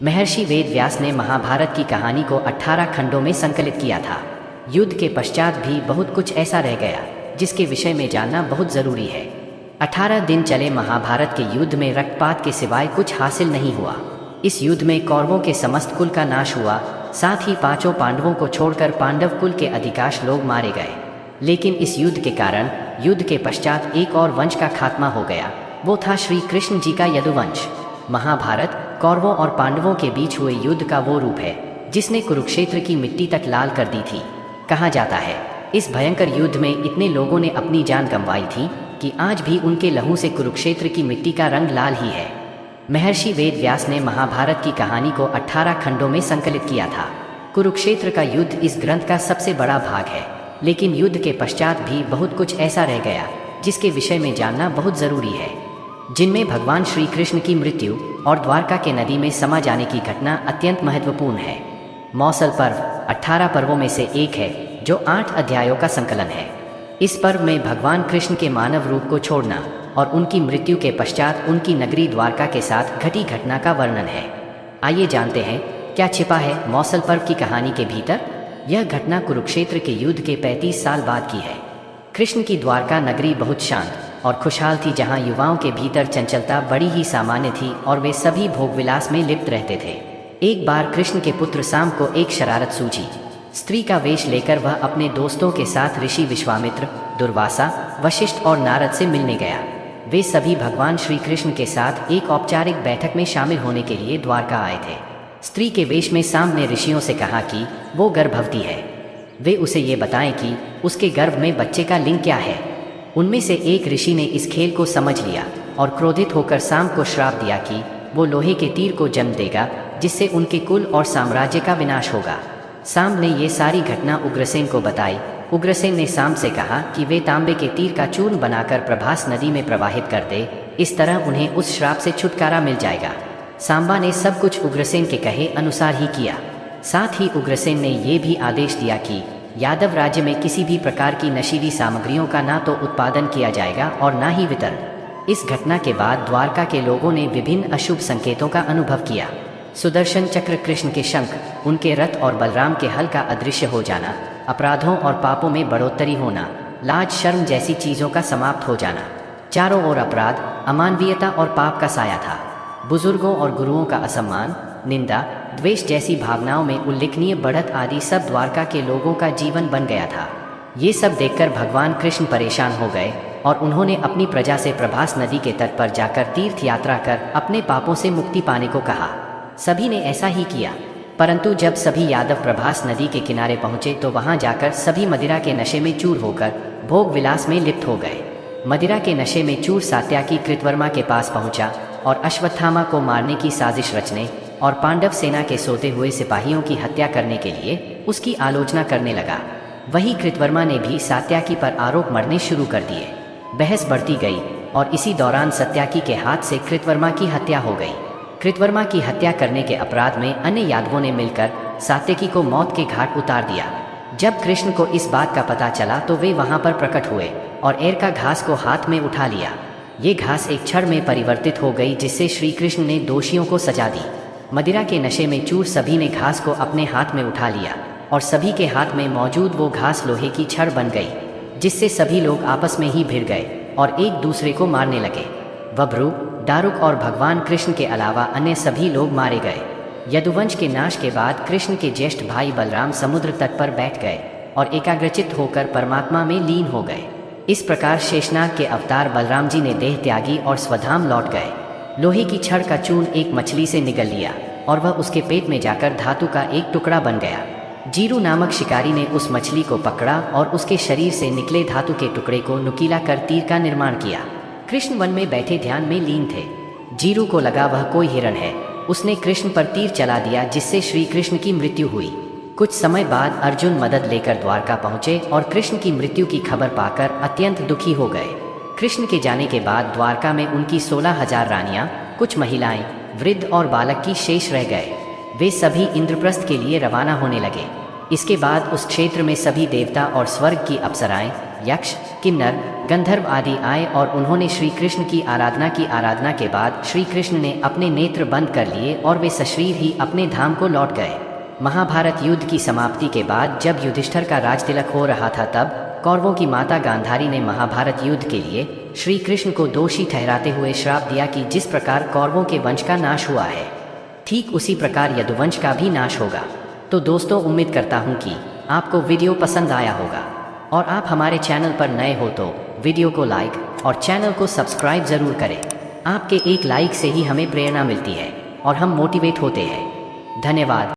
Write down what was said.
महर्षि वेद व्यास ने महाभारत की कहानी को 18 खंडों में संकलित किया था। युद्ध के पश्चात भी बहुत कुछ ऐसा रह गया जिसके विषय में जानना बहुत जरूरी है। 18 दिन चले महाभारत के युद्ध में रक्तपात के सिवाय कुछ हासिल नहीं हुआ। इस युद्ध में कौरवों के समस्त कुल का नाश हुआ, साथ ही पांचों पांडवों को छोड़कर पांडव कुल के अधिकांश लोग मारे गए। लेकिन इस युद्ध के कारण युद्ध के पश्चात एक और वंश का खात्मा हो गया। वो था श्री कृष्ण जी का यदुवंश। महाभारत कौरवों और पांडवों के बीच हुए युद्ध का वो रूप है जिसने कुरुक्षेत्र की मिट्टी तक लाल कर दी थी। कहा जाता है इस भयंकर युद्ध में इतने लोगों ने अपनी जान गंवाई थी कि आज भी उनके लहू से कुरुक्षेत्र की मिट्टी का रंग लाल ही है। महर्षि वेद व्यास ने महाभारत की कहानी को 18 खंडों में संकलित किया था। कुरुक्षेत्र का युद्ध इस ग्रंथ का सबसे बड़ा भाग है, लेकिन युद्ध के पश्चात भी बहुत कुछ ऐसा रह गया जिसके विषय में जानना बहुत जरूरी है, जिनमें भगवान श्री कृष्ण की मृत्यु और द्वारका के नदी में समा जाने की घटना अत्यंत महत्वपूर्ण है। मौसल पर्व 18 पर्वों में से एक है जो 8 अध्यायों का संकलन है। इस पर्व में भगवान कृष्ण के मानव रूप को छोड़ना और उनकी मृत्यु के पश्चात उनकी नगरी द्वारका के साथ घटी घटना का वर्णन है। आइए जानते हैं क्या छिपा है मौसल पर्व की कहानी के भीतर। यह घटना कुरुक्षेत्र के युद्ध के 35 साल बाद की है। कृष्ण की द्वारका नगरी बहुत शांत और खुशहाल थी, जहां युवाओं के भीतर चंचलता बड़ी ही सामान्य थी और वे सभी भोगविलास में लिप्त रहते थे। एक बार कृष्ण के पुत्र साम को एक शरारत सूझी। स्त्री का वेश लेकर वह अपने दोस्तों के साथ ऋषि विश्वामित्र, दुर्वासा, वशिष्ठ और नारद से मिलने गया। वे सभी भगवान श्री कृष्ण के साथ एक औपचारिक बैठक में शामिल होने के लिए द्वारका आए थे। स्त्री के वेश में साम ने ऋषियों से कहा कि वो गर्भवती है, वे उसे ये बताएं कि उसके गर्भ में बच्चे का लिंग क्या है। उनमें से एक ऋषि ने इस खेल को समझ लिया और क्रोधित होकर साम को श्राप दिया कि वो लोहे के तीर को जन्म देगा, जिससे उनके कुल और साम्राज्य का विनाश होगा। साम ने ये सारी घटना उग्रसेन को बताई। उग्रसेन ने साम से कहा कि वे तांबे के तीर का चूर्ण बनाकर प्रभास नदी में प्रवाहित कर दे, इस तरह उन्हें उस श्राप से छुटकारा मिल जाएगा। सांबा ने सब कुछ उग्रसेन के कहे अनुसार ही किया। साथ ही उग्रसेन ने यह भी आदेश दिया कि यादव राज्य में किसी भी प्रकार की नशीली सामग्रियों का ना तो उत्पादन किया जाएगा और ना ही वितरण। इस घटना के बाद द्वारका के लोगों ने विभिन्न अशुभ संकेतों का अनुभव किया। सुदर्शन चक्र, कृष्ण के शंख, उनके रथ और बलराम के हल का अदृश्य हो जाना, अपराधों और पापों में बढ़ोतरी होना, लाज शर्म जैसी चीज़ों का समाप्त हो जाना। चारों ओर अपराध, अमानवीयता और पाप का साया था। बुजुर्गों और गुरुओं का असम्मान, निंदा, द्वेष जैसी भावनाओं में उल्लेखनीय बढ़त आदि सब द्वारका के लोगों का जीवन बन गया था। ये सब देखकर भगवान कृष्ण परेशान हो गए और उन्होंने अपनी प्रजा से प्रभास नदी के तट पर जाकर तीर्थ यात्रा कर अपने पापों से मुक्ति पाने को कहा। सभी ने ऐसा ही किया, परंतु जब सभी यादव प्रभास नदी के किनारे पहुंचे तो वहां जाकर सभी मदिरा के नशे में चूर होकर भोग विलास में लिप्त हो गए। मदिरा के नशे में चूर सात्याकी कृतवर्मा के पास पहुंचा और अश्वत्थामा को मारने की साजिश रचने और पांडव सेना के सोते हुए सिपाहियों की हत्या करने के लिए उसकी आलोचना करने लगा। वही कृतवर्मा ने भी सात्याकी पर आरोप मढ़ने शुरू कर दिए। बहस बढ़ती गई और इसी दौरान सत्याकी के हाथ से कृतवर्मा की हत्या हो गई। कृतवर्मा की हत्या करने के अपराध में अन्य यादवों ने मिलकर सात्याकी को मौत के घाट उतार दिया। जब कृष्ण को इस बात का पता चला तो वे वहां पर प्रकट हुए और एर का घास को हाथ में उठा लिया। ये घास एक छड़ में परिवर्तित हो गई, जिससे श्री कृष्ण ने दोषियों को सजा दी। मदिरा के नशे में चूर सभी ने घास को अपने हाथ में उठा लिया और सभी के हाथ में मौजूद वो घास लोहे की छड़ बन गई, जिससे सभी लोग आपस में ही भिड़ गए और एक दूसरे को मारने लगे। बभ्रू, दारुक और भगवान कृष्ण के अलावा अन्य सभी लोग मारे गए। यदुवंश के नाश के बाद कृष्ण के ज्येष्ठ भाई बलराम समुद्र तट पर बैठ गए और एकाग्रचित्त होकर परमात्मा में लीन हो गए। इस प्रकार शेषनाग के अवतार बलराम जी ने देह त्यागी और स्वधाम लौट गए। लोहे की छड़ का चूर्ण एक मछली से निगल लिया और वह उसके पेट में जाकर धातु का एक टुकड़ा बन गया। जीरू नामक शिकारी ने उस मछली को पकड़ा और उसके शरीर से निकले धातु के टुकड़े को नुकीला कर तीर का निर्माण किया। कृष्ण वन में बैठे ध्यान में लीन थे। जीरू को लगा वह कोई हिरण है। उसने कृष्ण पर तीर चला दिया, जिससे श्री कृष्ण की मृत्यु हुई। कुछ समय बाद अर्जुन मदद लेकर द्वारका पहुंचे और कृष्ण की मृत्यु की खबर पाकर अत्यंत दुखी हो गए। कृष्ण के जाने के बाद द्वारका में उनकी 16,000 रानियां, कुछ महिलाएं, वृद्ध और बालक की शेष रह गए। वे सभी इंद्रप्रस्थ के लिए रवाना होने लगे। इसके बाद उस क्षेत्र में सभी देवता और स्वर्ग की अप्सराएं, यक्ष, किन्नर, गंधर्व आदि आए और उन्होंने श्री कृष्ण की आराधना की। आराधना के बाद श्री कृष्ण ने अपने नेत्र बंद कर लिए और वे सशरीर ही अपने धाम को लौट गए। महाभारत युद्ध की समाप्ति के बाद जब युधिष्ठिर का राजतिलक हो रहा था, तब कौरवों की माता गांधारी ने महाभारत युद्ध के लिए श्री कृष्ण को दोषी ठहराते हुए श्राप दिया कि जिस प्रकार कौरवों के वंश का नाश हुआ है, ठीक उसी प्रकार यदुवंश का भी नाश होगा। तो दोस्तों, उम्मीद करता हूँ कि आपको वीडियो पसंद आया होगा और आप हमारे चैनल पर नए हो तो वीडियो को लाइक और चैनल को सब्सक्राइब ज़रूर करें। आपके एक लाइक से ही हमें प्रेरणा मिलती है और हम मोटिवेट होते हैं। धन्यवाद।